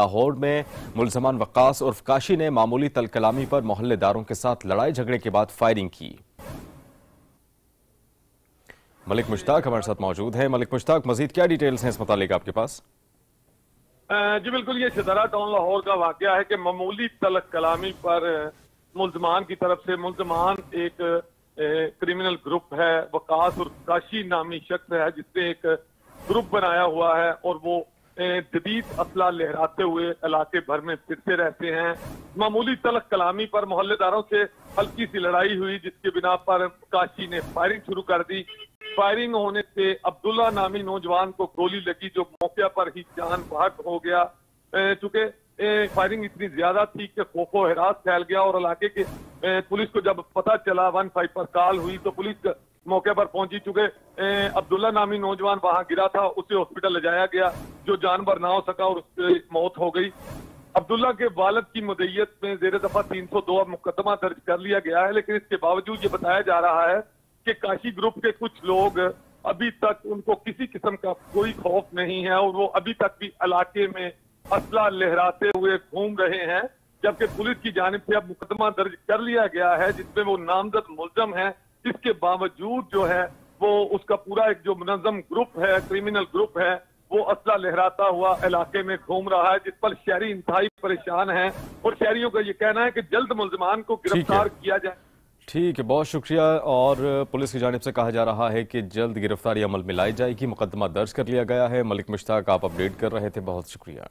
لاہور میں ملزمان وقاص عرف کاشی نے معمولی تل کلامی پر محلے داروں کے ساتھ لڑائی جھگڑے کے بعد فائرنگ کی۔ ملک مشتاق ہمارے ساتھ موجود ہیں۔ ملک مشتاق، مزید کیا ڈیٹیلز ہیں اس متعلق آپ کے پاس؟ جی بالکل، یہ شدرا ٹاؤن لاہور کا واقعہ ہے کہ معمولی تلک کلامی پر ملزمان کی طرف سے ایک کریمنل گروپ ہے، وقاص اور کاشی نامی شخص ہے جس نے ایک گروپ بنایا ہوا ہے اور وہ جدید اسلحہ لہراتے ہوئے علاقے بھر میں پھرتے رہتے ہیں۔ معمولی تلک کلامی پر محلے داروں سے ہلکی سی لڑائی ہوئی جس کی بنا پر کاشی نے فائرنگ شروع کر دی۔ فائرنگ ہونے سے عبداللہ نامی نوجوان کو گولی لگی جو موقع پر ہی جان بحق ہو گیا۔ چونکہ فائرنگ اتنی زیادہ تھی کہ خوف و ہراس پھیل گیا اور علاقے کے پولیس کو جب پتہ چلا 15 پر کال ہوئی تو پولیس موقع پر پہنچی۔ چونکہ عبداللہ نامی نوجوان وہاں گرا تھا، اسے ہاسپٹل لے جایا گیا جو جانبر نہ ہو سکا اور اس کی موت ہو گئی۔ عبداللہ کے والد کی مدعیت میں زیر دفعہ 302 مقدمہ درج کر لیا گیا ہے، لیکن اس کے باوجود یہ بتایا جا رہا ہے کہ کاشی گروپ کے کچھ لوگ ابھی تک ان کو کسی قسم کا کوئی خوف نہیں ہے اور وہ ابھی تک بھی علاقے میں اسلحہ لہراتے ہوئے گھوم رہے ہیں، جبکہ پولیس کی جانب سے اب مقدمہ درج کر لیا گیا ہے جس میں وہ نامزد ملزم ہے۔ اس کے باوجود جو ہے وہ اس کا پورا ایک جو منظم گروپ ہے، کریمنل گروپ ہے، وہ اسلحہ لہراتا ہوا علاقے میں گھوم رہا ہے جس پر شہری انتہائی پریشان ہیں اور شہریوں کا یہ کہنا ہے کہ جلد ملزمان کو گرفتار کیا جائے۔ ٹھیک ہے، بہت شکریہ۔ اور پولیس کی جانب سے کہا جا رہا ہے کہ جلد گرفتاری عمل میں لائی جائے گی، مقدمہ درج کر لیا گیا ہے۔ ملک مشتاق آپ اپڈیٹ کر رہے تھے، بہت شکریہ۔